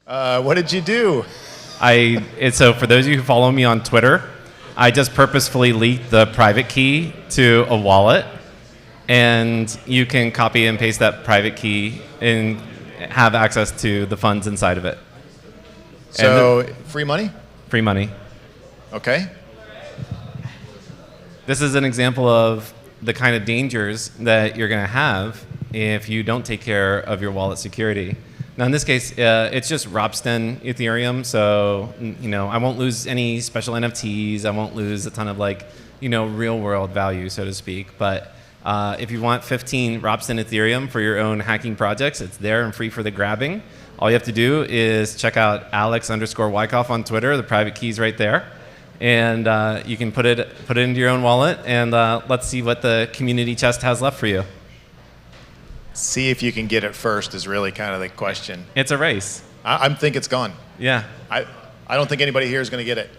What did you do? So for those of you who follow me on Twitter, I just purposefully leaked the private key to a wallet, and you can copy and paste that private key and have access to the funds inside of it. So free money? Free money. Okay. This is an example of the kind of dangers that you're going to have if you don't take care of your wallet security. Now, in this case, it's just WRST Ethereum, so I won't lose any special NFTs. I won't lose a ton of real-world value, so to speak. But if you want 15 WRST Ethereum for your own hacking projects, it's there and free for the grabbing. All you have to do is check out Alex_Wykoff on Twitter. The private key's right there, and you can put it into your own wallet. And let's see what the community chest has left for you. See if you can get it first is really kind of the question. It's a race. I think it's gone. Yeah. I don't think anybody here is going to get it.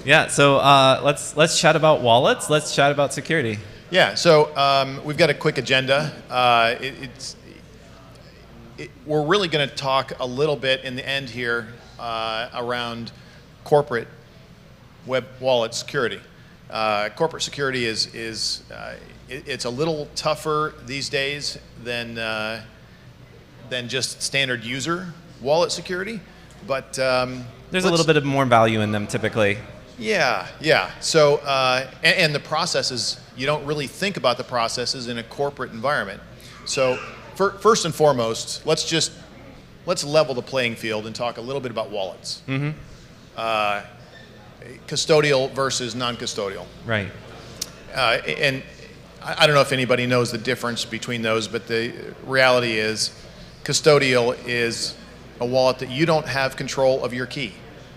Yeah. So let's chat about wallets. Let's chat about security. Yeah. So we've got a quick agenda. We're really going to talk a little bit in the end here around corporate web wallet security. Corporate security is it's a little tougher these days than just standard user wallet security, but there's a little bit of more value in them typically. Yeah. So and the processes, you don't really think about the processes in a corporate environment. So first and foremost, let's level the playing field and talk a little bit about wallets. Mm-hmm. Custodial versus non-custodial. Right. And I don't know if anybody knows the difference between those, but the reality is custodial is a wallet that you don't have control of your key.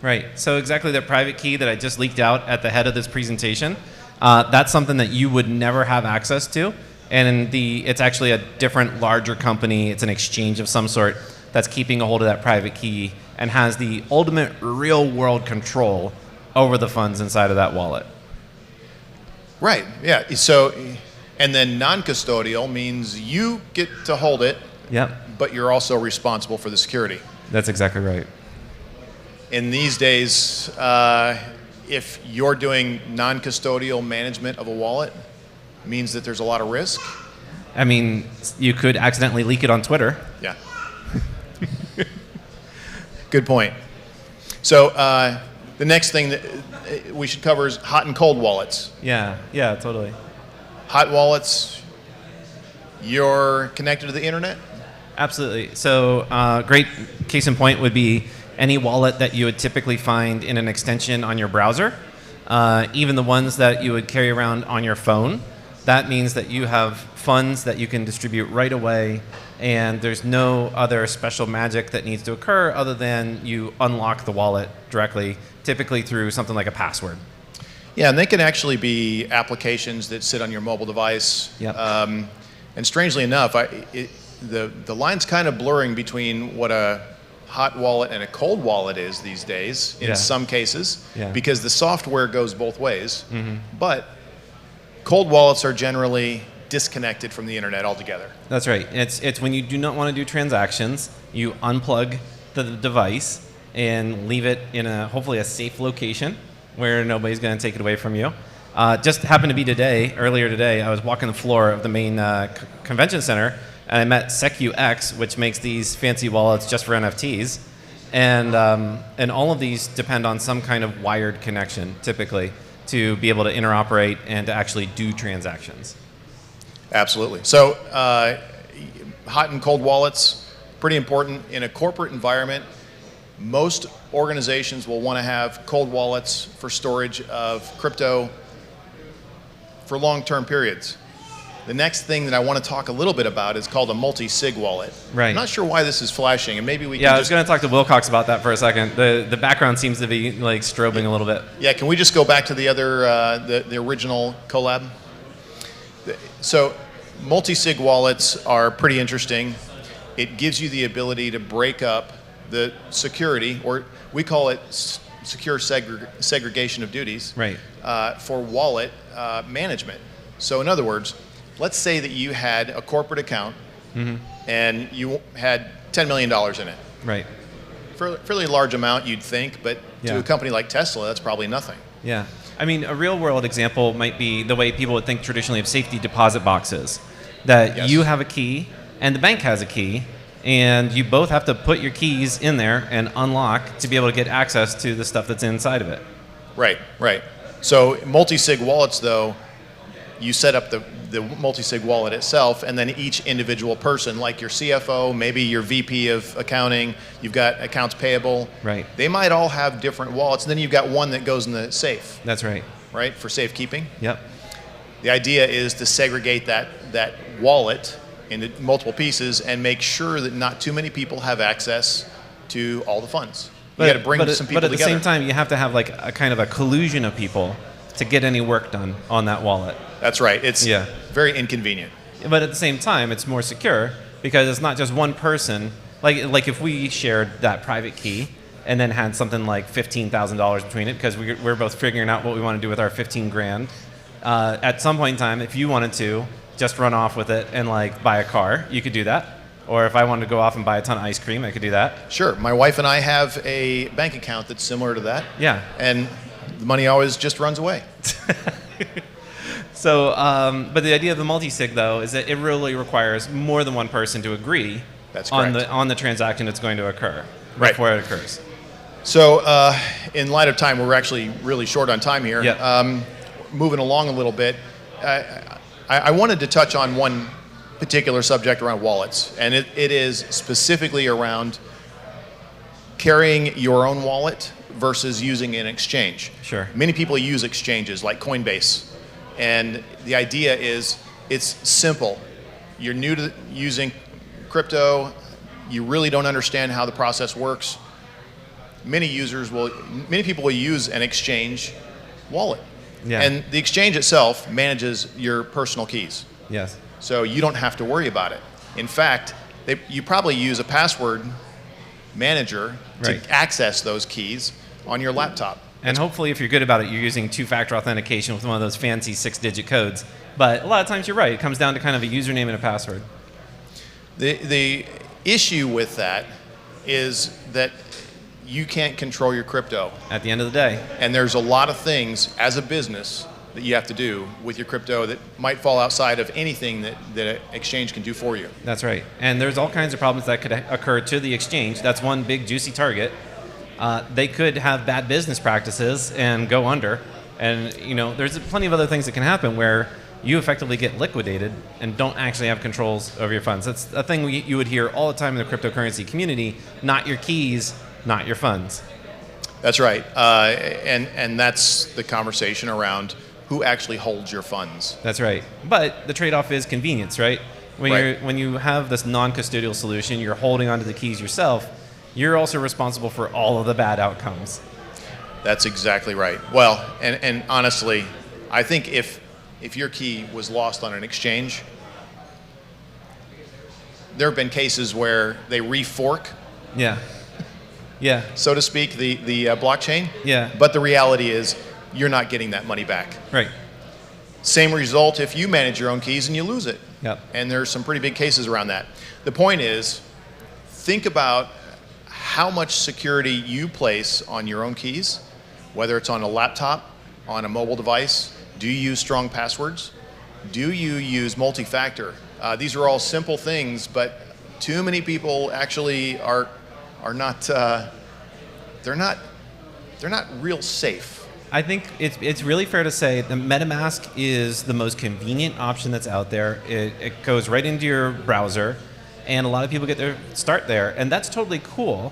Right. So exactly the private key that I just leaked out at the head of this presentation, that's something that you would never have access to. And it's actually a different, larger company. It's an exchange of some sort that's keeping a hold of that private key and has the ultimate real-world control over the funds inside of that wallet. Right, yeah. So, and then non-custodial means you get to hold it, yep, but you're also responsible for the security. That's exactly right. In these days, if you're doing non-custodial management of a wallet, it means that there's a lot of risk. I mean, you could accidentally leak it on Twitter. Yeah. Good point. So, the next thing that we should cover is hot and cold wallets. Yeah, totally. Hot wallets, you're connected to the internet? Absolutely. So great case in point would be any wallet that you would typically find in an extension on your browser, even the ones that you would carry around on your phone. That means that you have funds that you can distribute right away, and there's no other special magic that needs to occur other than you unlock the wallet directly, typically through something like a password. Yeah, and they can actually be applications that sit on your mobile device. Yep. And strangely enough, the line's kind of blurring between what a hot wallet and a cold wallet is these days in some cases, because the software goes both ways. Mm-hmm. But cold wallets are generally disconnected from the internet altogether. That's right. It's when you do not want to do transactions, you unplug the device and leave it in hopefully a safe location where nobody's going to take it away from you. Just happened to be earlier today, I was walking the floor of the main convention center, and I met SecuX, which makes these fancy wallets just for NFTs. And all of these depend on some kind of wired connection, typically, to be able to interoperate and to actually do transactions. Absolutely. So hot and cold wallets, pretty important. In a corporate environment, most organizations will want to have cold wallets for storage of crypto for long-term periods. The next thing that I want to talk a little bit about is called a multi-sig wallet. Right. I'm not sure why this is flashing, and maybe we can I was going to talk to Wilcox about that for a second. The background seems to be like strobing a little bit. Yeah, can we just go back to the other, the original collab? So multi-sig wallets are pretty interesting. It gives you the ability to break up the security, or we call it secure segregation of duties, right, for wallet management. So in other words, let's say that you had a corporate account and you had $10 million in it. Right. Fairly large amount, you'd think, but Yeah. to a company like Tesla, that's probably nothing. Yeah. I mean, a real world example might be the way people would think traditionally of safety deposit boxes. That Yes. you have a key and the bank has a key, and you both have to put your keys in there and unlock to be able to get access to the stuff that's inside of it. Right, right. So multi-sig wallets, though, you set up the multi-sig wallet itself, and then each individual person, like your CFO, maybe your VP of accounting, you've got accounts payable. Right. They might all have different wallets, and then you've got one that goes in the safe, That's right. right, for safekeeping. Yep. The idea is to segregate that wallet into multiple pieces and make sure that not too many people have access to all the funds. You got to bring some people But at together. the same time, you have to have like a kind of a collusion of people to get any work done on that wallet. That's right. It's Yeah. very inconvenient. But at the same time, it's more secure because it's not just one person. Like if we shared that private key and then had something like $15,000 between it because we're both figuring out what we want to do with our 15 grand. At some point in time, if you wanted to just run off with it and like buy a car, you could do that. Or if I wanted to go off and buy a ton of ice cream, I could do that. Sure. My wife and I have a bank account that's similar to that. Yeah. And the money always just runs away. So, but the idea of the multi-sig though is that it really requires more than one person to agree That's on correct. the transaction that's going to occur Right. before it occurs. So, in light of time, we're actually really short on time here. Yeah. Moving along a little bit, I wanted to touch on one particular subject around wallets, and it is specifically around carrying your own wallet versus using an exchange. Sure. Many people use exchanges like Coinbase, and the idea is it's simple. You're new to using crypto, you really don't understand how the process works. Many people will use an exchange wallet. Yeah. And the exchange itself manages your personal keys. Yes. So you don't have to worry about it. In fact, you probably use a password manager Right. to access those keys on your laptop. And hopefully, if you're good about it, you're using two-factor authentication with one of those fancy 6-digit codes. But a lot of times, you're right. It comes down to kind of a username and a password. The issue with that is that you can't control your crypto. At the end of the day. And there's a lot of things as a business that you have to do with your crypto that might fall outside of anything that an exchange can do for you. That's right. And there's all kinds of problems that could occur to the exchange. That's one big juicy target. They could have bad business practices and go under. And there's plenty of other things that can happen where you effectively get liquidated and don't actually have controls over your funds. That's a thing you would hear all the time in the cryptocurrency community. Not your keys, not your funds. That's right. And that's the conversation around who actually holds your funds. That's right. But the trade-off is convenience, right? When you have this non-custodial solution, you're holding onto the keys yourself. You're also responsible for all of the bad outcomes. That's exactly right. Well, and honestly, I think if your key was lost on an exchange, there have been cases where they refork, Yeah. Yeah. so to speak, the blockchain. Yeah. But the reality is, you're not getting that money back. Right. Same result if you manage your own keys and you lose it. Yep. And there's some pretty big cases around that. The point is, think about how much security you place on your own keys, whether it's on a laptop, on a mobile device. Do you use strong passwords? Do you use multi-factor? These are all simple things, but too many people actually are not. They're not real safe. I think it's really fair to say that MetaMask is the most convenient option that's out there. It goes right into your browser, and a lot of people get their start there, and that's totally cool.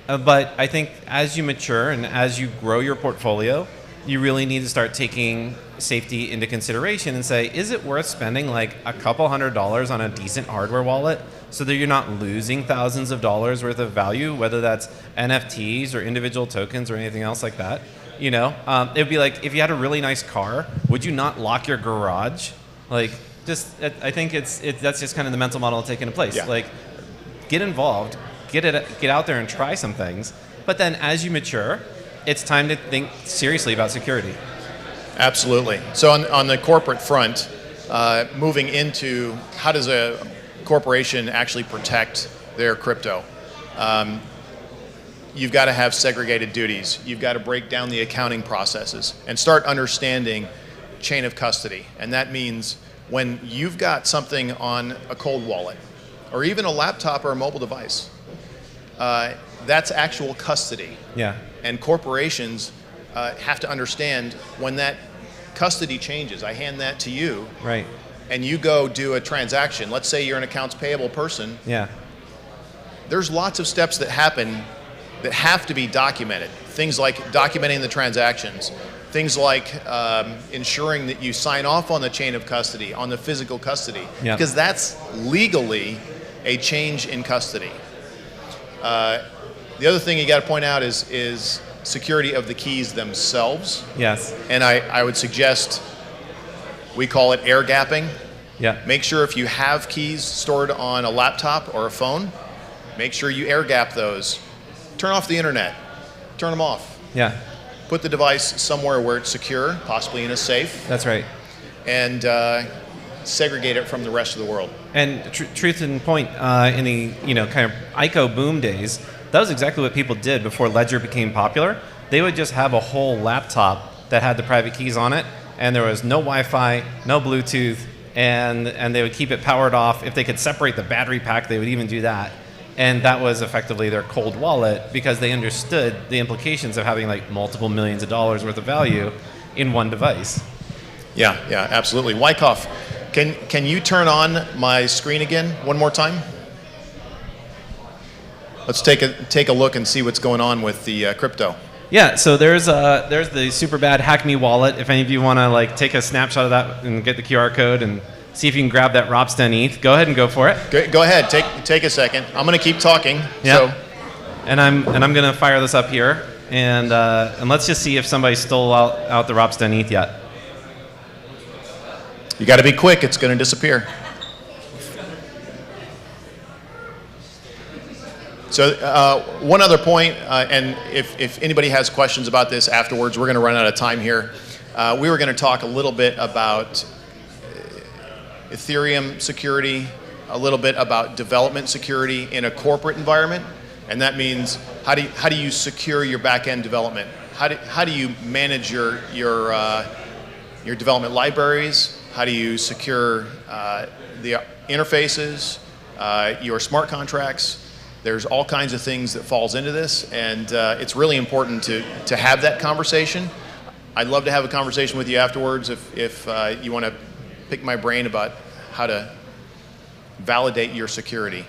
But I think as you mature and as you grow your portfolio, you really need to start taking safety into consideration and say, is it worth spending like a couple $100s on a decent hardware wallet so that you're not losing thousands of dollars worth of value, whether that's NFTs or individual tokens or anything else like that? It'd be like if you had a really nice car, would you not lock your garage? I think that's just kind of the mental model taking place. Yeah. Like, get involved, get out there and try some things. But then as you mature, it's time to think seriously about security. Absolutely. So on the corporate front, moving into how does a corporation actually protect their crypto. You've got to have segregated duties. You've got to break down the accounting processes and start understanding chain of custody. And that means when you've got something on a cold wallet or even a laptop or a mobile device, that's actual custody. Yeah. And corporations have to understand when that custody changes. I hand that to you. Right. And you go do a transaction. Let's say you're an accounts payable person. Yeah. There's lots of steps that happen that have to be documented. Things like documenting the transactions. Things like ensuring that you sign off on the chain of custody, on the physical custody. Yep. Because that's legally a change in custody. The other thing you got to point out is security of the keys themselves. Yes. And I would suggest we call it air gapping. Yeah. Make sure if you have keys stored on a laptop or a phone, make sure you air gap those. Turn off the internet. Turn them off. Yeah. Put the device somewhere where it's secure, possibly in a safe. That's right. And segregate it from the rest of the world. And truth and point, in the kind of ICO boom days, that was exactly what people did before Ledger became popular. They would just have a whole laptop that had the private keys on it, and there was no Wi-Fi, no Bluetooth, and they would keep it powered off. If they could separate the battery pack, they would even do that. And that was effectively their cold wallet because they understood the implications of having like multiple millions of dollars worth of value in one device. Yeah, absolutely. Wykoff, can you turn on my screen again one more time? Let's take a look and see what's going on with the crypto. Yeah, so there's the super bad Hack Me wallet. If any of you want to like take a snapshot of that and get the QR code and see if you can grab that WRST ETH, go ahead and go for it. Go ahead, take a second. I'm going to keep talking. Yeah. So. And I'm going to fire this up here, and let's just see if somebody stole out the WRST ETH yet. You got to be quick. It's going to disappear. So one other point, and if anybody has questions about this afterwards, we're going to run out of time here. We were going to talk a little bit about Ethereum security, a little bit about development security in a corporate environment, and that means how do you secure your back-end development? How do you manage your development libraries? How do you secure the interfaces, your smart contracts? There's all kinds of things that falls into this, and it's really important to have that conversation. I'd love to have a conversation with you afterwards if you want to pick my brain about how to validate your security.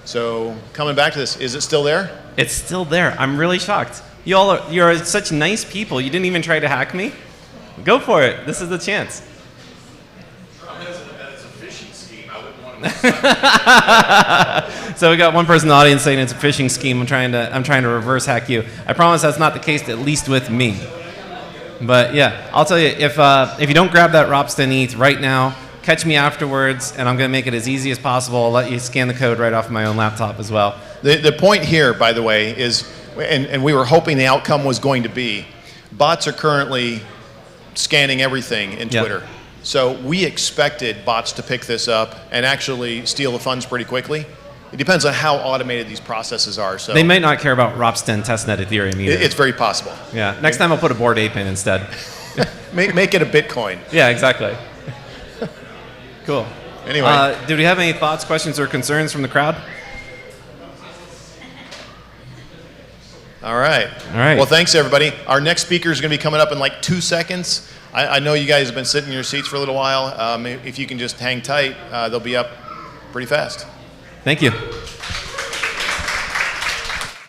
So coming back to this, is it still there? It's still there. I'm really shocked. You're such nice people. You didn't even try to hack me. Go for it. This is the chance. It's a phishing scheme. I wouldn't want to. So we got one person in the audience saying it's a phishing scheme. I'm trying to reverse hack you. I promise that's not the case, at least with me. But yeah, I'll tell you, if you don't grab that WRST ETH right now, catch me afterwards, and I'm going to make it as easy as possible. I'll let you scan the code right off my own laptop as well. The point here, by the way, is, and we were hoping the outcome was going to be, bots are currently scanning everything in Twitter. Yep. So we expected bots to pick this up and actually steal the funds pretty quickly. It depends on how automated these processes are. So they may not care about WRST testnet Ethereum either. it's very possible. Yeah. Next time I'll put a Bored Ape in instead. Make it a Bitcoin. Yeah, exactly. Cool. Anyway. Do we have any thoughts, questions, or concerns from the crowd? All right. Well, thanks, everybody. Our next speaker is going to be coming up in like 2 seconds. I know you guys have been sitting in your seats for a little while. If you can just hang tight, they'll be up pretty fast. Thank you.